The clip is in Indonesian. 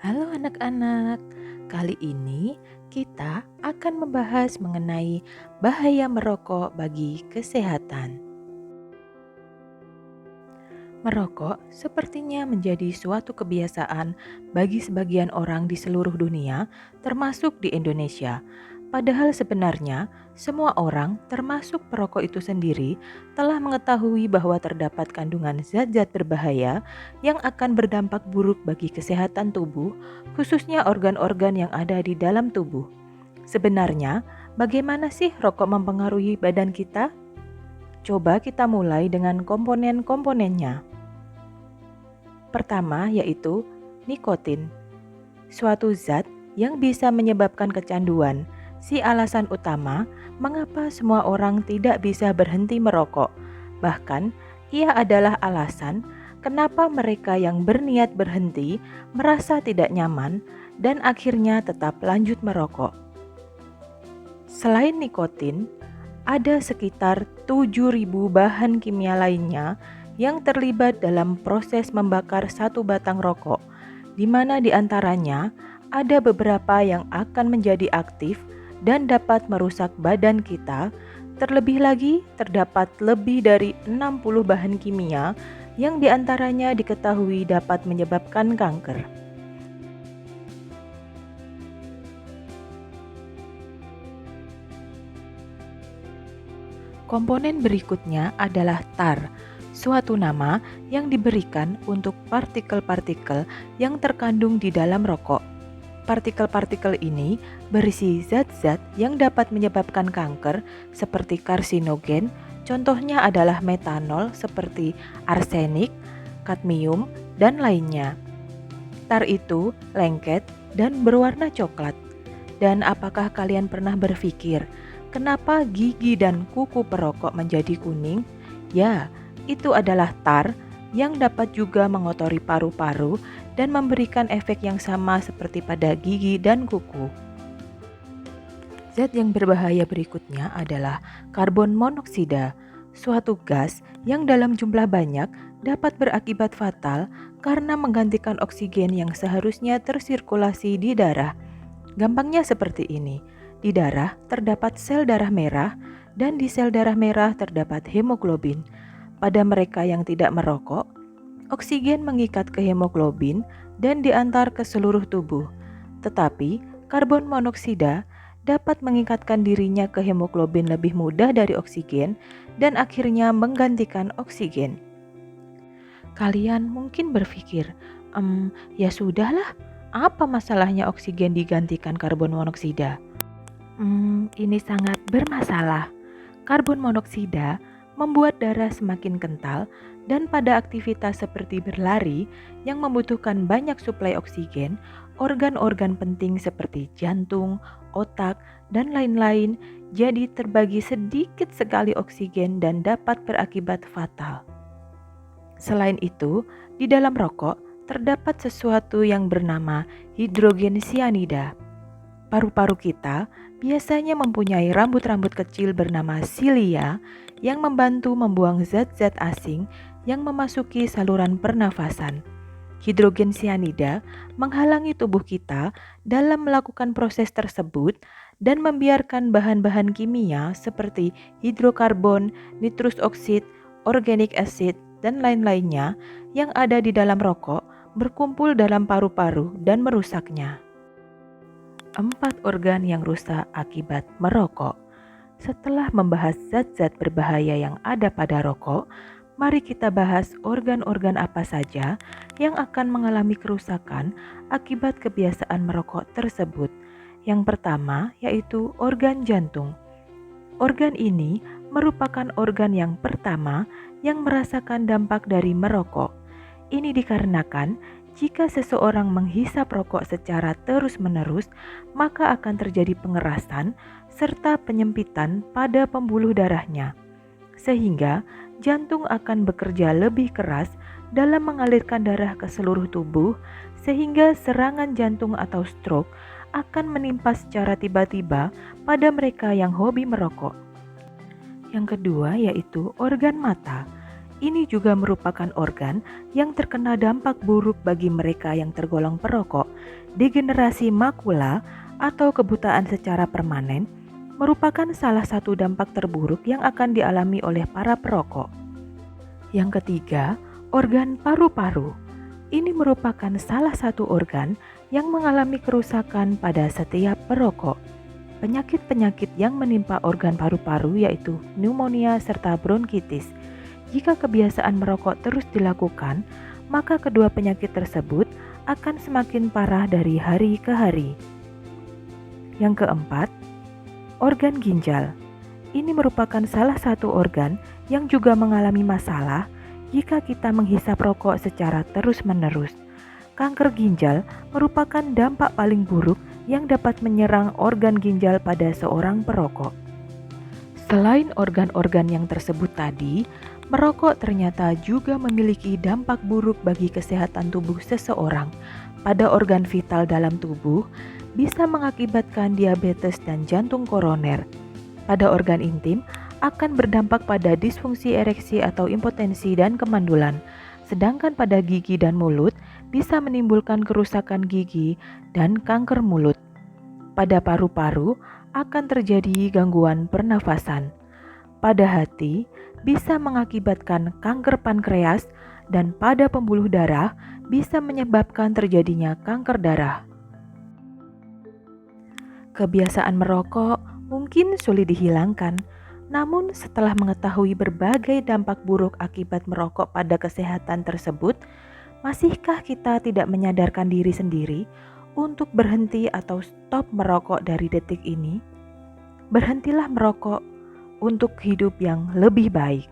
Halo anak-anak, kali ini kita akan membahas mengenai bahaya merokok bagi kesehatan. Merokok sepertinya menjadi suatu kebiasaan bagi sebagian orang di seluruh dunia, termasuk di Indonesia. Padahal sebenarnya semua orang, termasuk perokok itu sendiri, telah mengetahui bahwa terdapat kandungan zat-zat berbahaya yang akan berdampak buruk bagi kesehatan tubuh, khususnya organ-organ yang ada di dalam tubuh. Sebenarnya, bagaimana sih rokok mempengaruhi badan kita? Coba kita mulai dengan komponen-komponennya. Pertama yaitu nikotin, suatu zat yang bisa menyebabkan kecanduan. Si alasan utama mengapa semua orang tidak bisa berhenti merokok. Bahkan, ia adalah alasan kenapa mereka yang berniat berhenti merasa tidak nyaman dan akhirnya tetap lanjut merokok. Selain nikotin, ada sekitar 7.000 bahan kimia lainnya yang terlibat dalam proses membakar satu batang rokok, di mana di antaranya ada beberapa yang akan menjadi aktif dan dapat merusak badan kita. Terlebih lagi, terdapat lebih dari 60 bahan kimia yang diantaranya diketahui dapat menyebabkan kanker. Komponen berikutnya adalah tar, suatu nama yang diberikan untuk partikel-partikel yang terkandung di dalam rokok. Partikel-partikel ini berisi zat-zat yang dapat menyebabkan kanker seperti karsinogen, contohnya adalah metanol seperti arsenik, kadmium, dan lainnya. Tar itu lengket dan berwarna coklat. Dan apakah kalian pernah berpikir, kenapa gigi dan kuku perokok menjadi kuning? Ya, itu adalah tar yang dapat juga mengotori paru-paru dan memberikan efek yang sama seperti pada gigi dan kuku. Zat yang berbahaya berikutnya adalah karbon monoksida, suatu gas yang dalam jumlah banyak dapat berakibat fatal karena menggantikan oksigen yang seharusnya tersirkulasi di darah. Gampangnya seperti ini, di darah terdapat sel darah merah dan di sel darah merah terdapat hemoglobin. Pada mereka yang tidak merokok, oksigen mengikat ke hemoglobin dan diantar ke seluruh tubuh. Tetapi karbon monoksida dapat mengikatkan dirinya ke hemoglobin lebih mudah dari oksigen dan akhirnya menggantikan oksigen. Kalian mungkin berpikir, ya sudahlah, apa masalahnya oksigen digantikan karbon monoksida? Ini sangat bermasalah. Karbon monoksida membuat darah semakin kental dan pada aktivitas seperti berlari yang membutuhkan banyak suplai oksigen, organ-organ penting seperti jantung, otak, dan lain-lain jadi terbagi sedikit sekali oksigen dan dapat berakibat fatal. Selain itu, di dalam rokok terdapat sesuatu yang bernama hidrogen cyanida. Paru-paru kita biasanya mempunyai rambut-rambut kecil bernama silia yang membantu membuang zat-zat asing yang memasuki saluran pernafasan. Hidrogen cyanida menghalangi tubuh kita dalam melakukan proses tersebut dan membiarkan bahan-bahan kimia seperti hidrokarbon, nitrous oxide, organic acid, dan lain-lainnya yang ada di dalam rokok berkumpul dalam paru-paru dan merusaknya. 4 organ yang rusak akibat merokok. Setelah membahas zat-zat berbahaya yang ada pada rokok, mari kita bahas organ-organ apa saja yang akan mengalami kerusakan akibat kebiasaan merokok tersebut. Yang pertama yaitu organ jantung. Organ ini merupakan organ yang pertama yang merasakan dampak dari merokok. Ini dikarenakan jika seseorang menghisap rokok secara terus-menerus, maka akan terjadi pengerasan serta penyempitan pada pembuluh darahnya. Sehingga jantung akan bekerja lebih keras dalam mengalirkan darah ke seluruh tubuh, sehingga serangan jantung atau stroke akan menimpa secara tiba-tiba pada mereka yang hobi merokok. Yang kedua yaitu organ mata. ini juga merupakan organ yang terkena dampak buruk bagi mereka yang tergolong perokok. Degenerasi makula atau kebutaan secara permanen merupakan salah satu dampak terburuk yang akan dialami oleh para perokok. Yang ketiga, organ paru-paru. Ini merupakan salah satu organ yang mengalami kerusakan pada setiap perokok. Penyakit-penyakit yang menimpa organ paru-paru yaitu pneumonia serta bronkitis. Jika kebiasaan merokok terus dilakukan, maka kedua penyakit tersebut akan semakin parah dari hari ke hari. Yang keempat, organ ginjal. Ini merupakan salah satu organ yang juga mengalami masalah jika kita menghisap rokok secara terus-menerus. Kanker ginjal merupakan dampak paling buruk yang dapat menyerang organ ginjal pada seorang perokok. Selain organ-organ yang tersebut tadi, merokok ternyata juga memiliki dampak buruk bagi kesehatan tubuh seseorang. Pada organ vital dalam tubuh, bisa mengakibatkan diabetes dan jantung koroner. Pada organ intim, akan berdampak pada disfungsi ereksi atau impotensi dan kemandulan. Sedangkan pada gigi dan mulut, bisa menimbulkan kerusakan gigi dan kanker mulut. Pada paru-paru, akan terjadi gangguan pernafasan. Pada hati, bisa mengakibatkan kanker pankreas, dan pada pembuluh darah bisa menyebabkan terjadinya kanker darah. Kebiasaan merokok mungkin sulit dihilangkan, namun setelah mengetahui berbagai dampak buruk akibat merokok pada kesehatan tersebut, masihkah kita tidak menyadarkan diri sendiri untuk berhenti atau stop merokok dari detik ini? Berhentilah merokok untuk hidup yang lebih baik.